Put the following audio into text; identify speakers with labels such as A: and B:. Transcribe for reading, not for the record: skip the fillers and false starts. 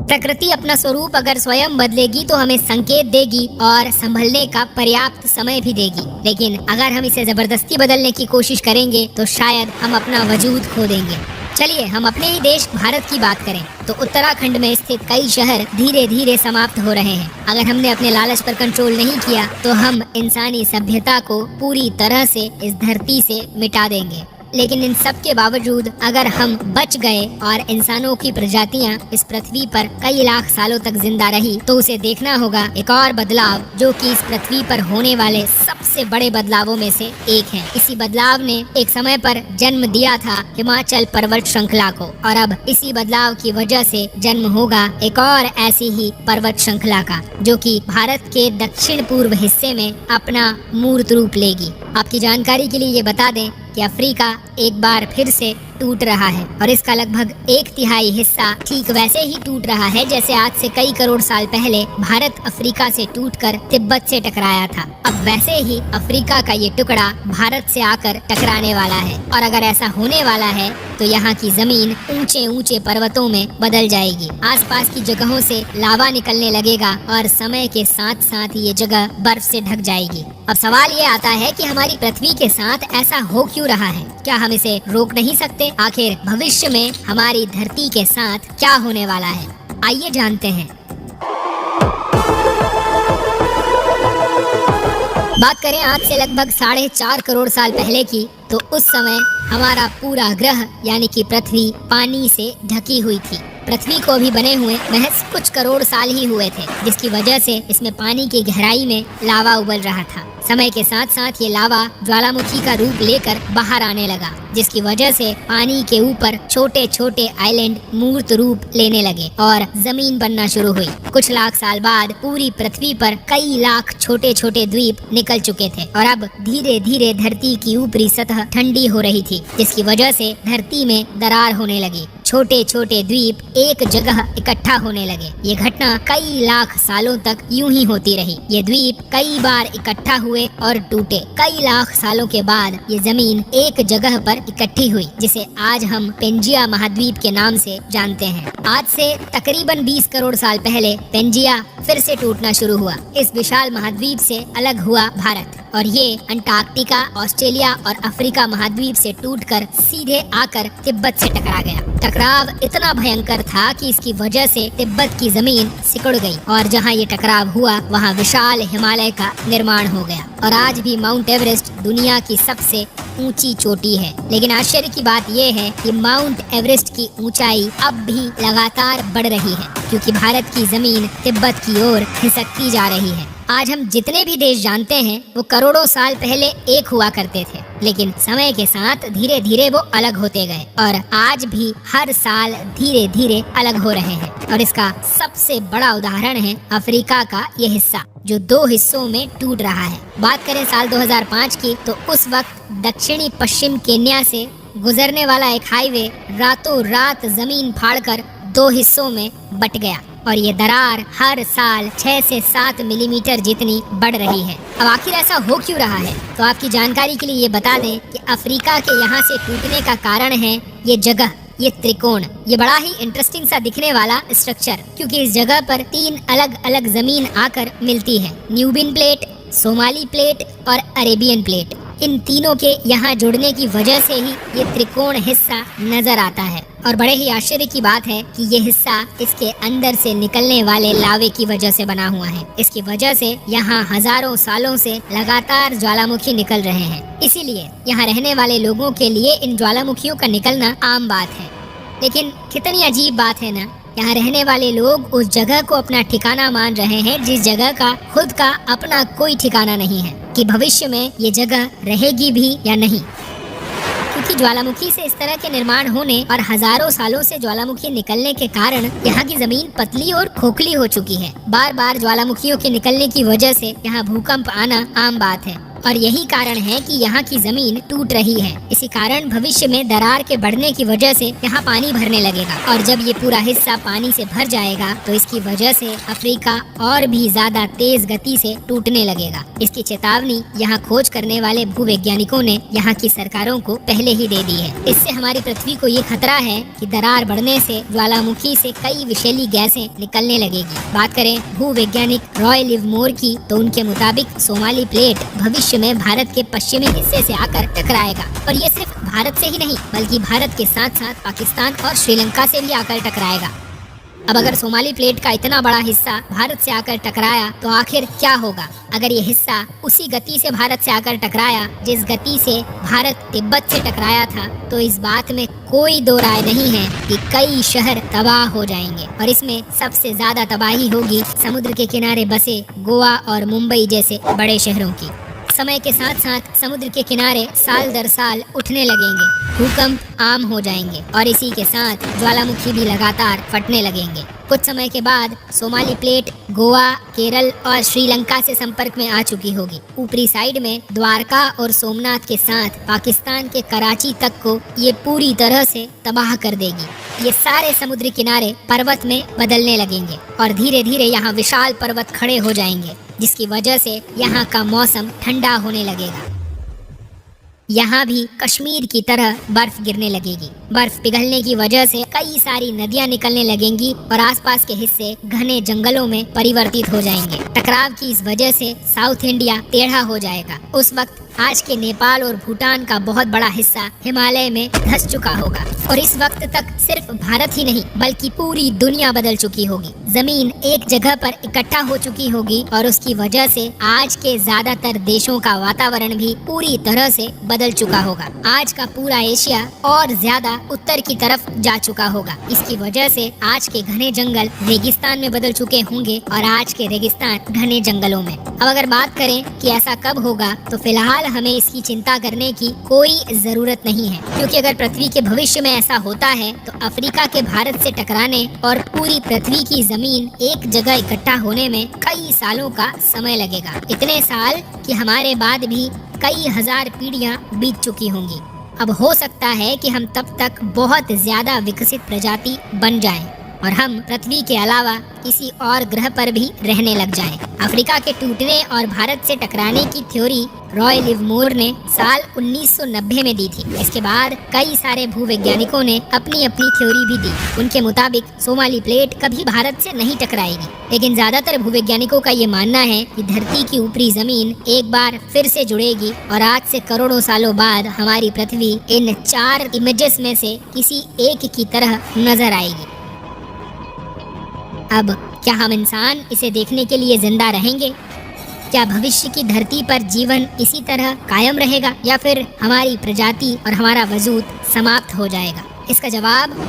A: प्रकृति अपना स्वरूप अगर स्वयं बदलेगी तो हमें संकेत देगी और संभलने का पर्याप्त समय भी देगी, लेकिन अगर हम इसे जबरदस्ती बदलने की कोशिश करेंगे तो शायद हम अपना वजूद खो देंगे। चलिए हम अपने ही देश भारत की बात करें तो उत्तराखंड में स्थित कई शहर धीरे धीरे समाप्त हो रहे हैं। अगर हमने अपने लालच पर कंट्रोल नहीं किया तो हम इंसानी सभ्यता को पूरी तरह से इस धरती से मिटा देंगे। लेकिन इन सब के बावजूद अगर हम बच गए और इंसानों की प्रजातियां इस पृथ्वी पर कई लाख सालों तक जिंदा रही तो उसे देखना होगा एक और बदलाव जो कि इस पृथ्वी पर होने वाले सबसे बड़े बदलावों में से एक है। इसी बदलाव ने एक समय पर जन्म दिया था हिमाचल पर्वत श्रृंखला को, और अब इसी बदलाव की वजह से जन्म होगा एक और ऐसी ही पर्वत श्रृंखला का जो कि भारत के दक्षिण पूर्व हिस्से में अपना मूर्त रूप लेगी। आपकी जानकारी के लिए ये बता दें कि अफ्रीका एक बार फिर से टूट रहा है और इसका लगभग 1/3 हिस्सा ठीक वैसे ही टूट रहा है जैसे आज से कई करोड़ साल पहले भारत अफ्रीका से टूटकर तिब्बत से टकराया था। अब वैसे ही अफ्रीका का ये टुकड़ा भारत से आकर टकराने वाला है, और अगर ऐसा होने वाला है तो यहाँ की जमीन ऊंचे ऊंचे पर्वतों में बदल जाएगी। आसपास की जगहों से लावा निकलने लगेगा और समय के साथ साथ ये जगह बर्फ से ढक जाएगी। अब सवाल ये आता है कि हमारी पृथ्वी के साथ ऐसा हो क्यों रहा है? क्या हम इसे रोक नहीं सकते? आखिर भविष्य में हमारी धरती के साथ क्या होने वाला है? आइए जानते हैं। बात करें आज से लगभग 4.5 करोड़ साल पहले की, तो उस समय हमारा पूरा ग्रह यानी कि पृथ्वी पानी से ढकी हुई थी। पृथ्वी को भी बने हुए महज कुछ करोड़ साल ही हुए थे, जिसकी वजह से इसमें पानी की गहराई में लावा उबल रहा था। समय के साथ साथ ये लावा ज्वालामुखी का रूप लेकर बाहर आने लगा, जिसकी वजह से पानी के ऊपर छोटे छोटे आइलैंड मूर्त रूप लेने लगे और जमीन बनना शुरू हुई। कुछ लाख साल बाद पूरी पृथ्वी पर कई लाख छोटे छोटे द्वीप निकल चुके थे और अब धीरे धीरे धरती की ऊपरी सतह ठंडी हो रही थी, जिसकी वजह से धरती में दरार होने लगी। छोटे छोटे द्वीप एक जगह इकट्ठा होने लगे। ये घटना कई लाख सालों तक यूं ही होती रही। ये द्वीप कई बार इकट्ठा हुए और टूटे। कई लाख सालों के बाद ये जमीन एक जगह पर इकट्ठी हुई, जिसे आज हम पेंजिया महाद्वीप के नाम से जानते हैं। आज से तकरीबन 20 करोड़ साल पहले पेंजिया फिर से टूटना शुरू हुआ। इस विशाल महाद्वीप से अलग हुआ भारत, और ये अंटार्कटिका, ऑस्ट्रेलिया और अफ्रीका महाद्वीप से टूटकर सीधे आकर तिब्बत से टकरा गया। टकराव इतना भयंकर था कि इसकी वजह से तिब्बत की जमीन सिकुड़ गई, और जहाँ ये टकराव हुआ वहाँ विशाल हिमालय का निर्माण हो गया। और आज भी माउंट एवरेस्ट दुनिया की सबसे ऊंची चोटी है। लेकिन आश्चर्य की बात यह है कि माउंट एवरेस्ट की ऊंचाई अब भी लगातार बढ़ रही है, क्योंकि भारत की जमीन तिब्बत की ओर खिसकती जा रही है। आज हम जितने भी देश जानते हैं वो करोड़ों साल पहले एक हुआ करते थे, लेकिन समय के साथ धीरे धीरे वो अलग होते गए और आज भी हर साल धीरे धीरे अलग हो रहे हैं। और इसका सबसे बड़ा उदाहरण है अफ्रीका का ये हिस्सा, जो 2 हिस्सों में टूट रहा है। बात करें साल 2005 की, तो उस वक्त दक्षिणी पश्चिम केन्या से गुजरने वाला एक हाईवे रातों रात जमीन फाड़कर 2 हिस्सों में बट गया, और ये दरार हर साल 6 से 7 मिलीमीटर जितनी बढ़ रही है। अब आखिर ऐसा हो क्यों रहा है? तो आपकी जानकारी के लिए ये बता दें कि अफ्रीका के यहाँ से टूटने का कारण है ये जगह, ये त्रिकोण, ये बड़ा ही इंटरेस्टिंग सा दिखने वाला स्ट्रक्चर, क्योंकि इस जगह पर 3 अलग अलग जमीन आकर मिलती है। न्यूबियन प्लेट, सोमाली प्लेट और अरेबियन प्लेट। इन तीनों के यहाँ जुड़ने की वजह से ही ये त्रिकोण हिस्सा नजर आता है। और बड़े ही आश्चर्य की बात है कि ये हिस्सा इसके अंदर से निकलने वाले लावे की वजह से बना हुआ है। इसकी वजह से यहाँ हजारों सालों से लगातार ज्वालामुखी निकल रहे हैं। इसीलिए यहाँ रहने वाले लोगों के लिए इन ज्वालामुखियों का निकलना आम बात है। लेकिन कितनी अजीब बात है ना, यहाँ रहने वाले लोग उस जगह को अपना ठिकाना मान रहे हैं जिस जगह का खुद का अपना कोई ठिकाना नहीं है कि भविष्य में ये जगह रहेगी भी या नहीं। क्योंकि ज्वालामुखी से इस तरह के निर्माण होने और हजारों सालों से ज्वालामुखी निकलने के कारण यहाँ की जमीन पतली और खोखली हो चुकी है। बार बार ज्वालामुखियों के निकलने की वजह से यहाँ भूकंप आना आम बात है, और यही कारण है कि यहाँ की जमीन टूट रही है। इसी कारण भविष्य में दरार के बढ़ने की वजह से यहाँ पानी भरने लगेगा और जब ये पूरा हिस्सा पानी से भर जाएगा तो इसकी वजह से अफ्रीका और भी ज्यादा तेज गति से टूटने लगेगा। इसकी चेतावनी यहाँ खोज करने वाले भूवैज्ञानिकों ने यहाँ की सरकारों को पहले ही दे दी है। इससे हमारी पृथ्वी को ये खतरा है कि दरार बढ़ने से ज्वालामुखी से कई विषैली गैसें निकलने लगेगी। बात करें भूवैज्ञानिक रॉय लिवमोर की तो उनके मुताबिक सोमाली प्लेट भविष्य में भारत के पश्चिमी हिस्से से आकर टकराएगा और ये सिर्फ भारत से ही नहीं बल्कि भारत के साथ साथ पाकिस्तान और श्रीलंका से भी आकर टकराएगा। अब अगर सोमाली प्लेट का इतना बड़ा हिस्सा भारत से आकर टकराया तो आखिर क्या होगा? अगर ये हिस्सा उसी गति से भारत से आकर टकराया जिस गति से भारत तिब्बत से टकराया था तो इस बात में कोई दो राय नहीं है कि कई शहर तबाह हो जाएंगे और इसमें सबसे ज्यादा तबाही होगी समुद्र के किनारे बसे गोवा और मुंबई जैसे बड़े शहरों की। समय के साथ साथ समुद्र के किनारे साल दर साल उठने लगेंगे, भूकंप आम हो जाएंगे और इसी के साथ ज्वालामुखी भी लगातार फटने लगेंगे। कुछ समय के बाद सोमाली प्लेट गोवा, केरल और श्रीलंका से संपर्क में आ चुकी होगी। ऊपरी साइड में द्वारका और सोमनाथ के साथ पाकिस्तान के कराची तक को ये पूरी तरह से तबाह कर देगी। ये सारे समुद्री किनारे पर्वत में बदलने लगेंगे और धीरे धीरे यहाँ विशाल पर्वत खड़े हो जाएंगे जिसकी वजह से यहाँ का मौसम ठंडा होने लगेगा। यहाँ भी कश्मीर की तरह बर्फ गिरने लगेगी। बर्फ पिघलने की वजह से कई सारी नदियाँ निकलने लगेंगी और आसपास के हिस्से घने जंगलों में परिवर्तित हो जाएंगे। टकराव की इस वजह से साउथ इंडिया टेढ़ा हो जाएगा। उस वक्त आज के नेपाल और भूटान का बहुत बड़ा हिस्सा हिमालय में धंस चुका होगा और इस वक्त तक सिर्फ भारत ही नहीं बल्कि पूरी दुनिया बदल चुकी होगी। जमीन एक जगह पर इकट्ठा हो चुकी होगी और उसकी वजह से आज के ज्यादातर देशों का वातावरण भी पूरी तरह से बदल चुका होगा। आज का पूरा एशिया और ज्यादा उत्तर की तरफ जा चुका होगा। इसकी वजह से आज के घने जंगल रेगिस्तान में बदल चुके होंगे और आज के रेगिस्तान घने जंगलों में। अब अगर बात करें कि ऐसा कब होगा तो फिलहाल हमें इसकी चिंता करने की कोई जरूरत नहीं है, क्योंकि अगर पृथ्वी के भविष्य में ऐसा होता है तो अफ्रीका के भारत से टकराने और पूरी पृथ्वी की जमीन एक जगह इकट्ठा होने में कई सालों का समय लगेगा। इतने साल कि हमारे बाद भी कई हजार पीढ़ियां बीत चुकी होंगी। अब हो सकता है कि हम तब तक बहुत ज्यादा विकसित प्रजाति बन जाएं और हम पृथ्वी के अलावा किसी और ग्रह पर भी रहने लग जाएं। अफ्रीका के टूटने और भारत से टकराने की थ्योरी रॉय लिवमोर ने साल 1990 में दी थी। इसके बाद कई सारे भूवैज्ञानिकों ने अपनी अपनी थ्योरी भी दी। उनके मुताबिक सोमाली प्लेट कभी भारत से नहीं टकराएगी, लेकिन ज्यादातर भूवैज्ञानिकों का ये मानना है कि धरती की ऊपरी जमीन एक बार फिर से जुड़ेगी और आज से करोड़ों सालों बाद हमारी पृथ्वी इन 4 इमेजेस में से किसी एक की तरह नजर आएगी। अब क्या हम इंसान इसे देखने के लिए जिंदा रहेंगे? क्या भविष्य की धरती पर जीवन इसी तरह कायम रहेगा या फिर हमारी प्रजाति और हमारा वजूद समाप्त हो जाएगा? इसका जवाब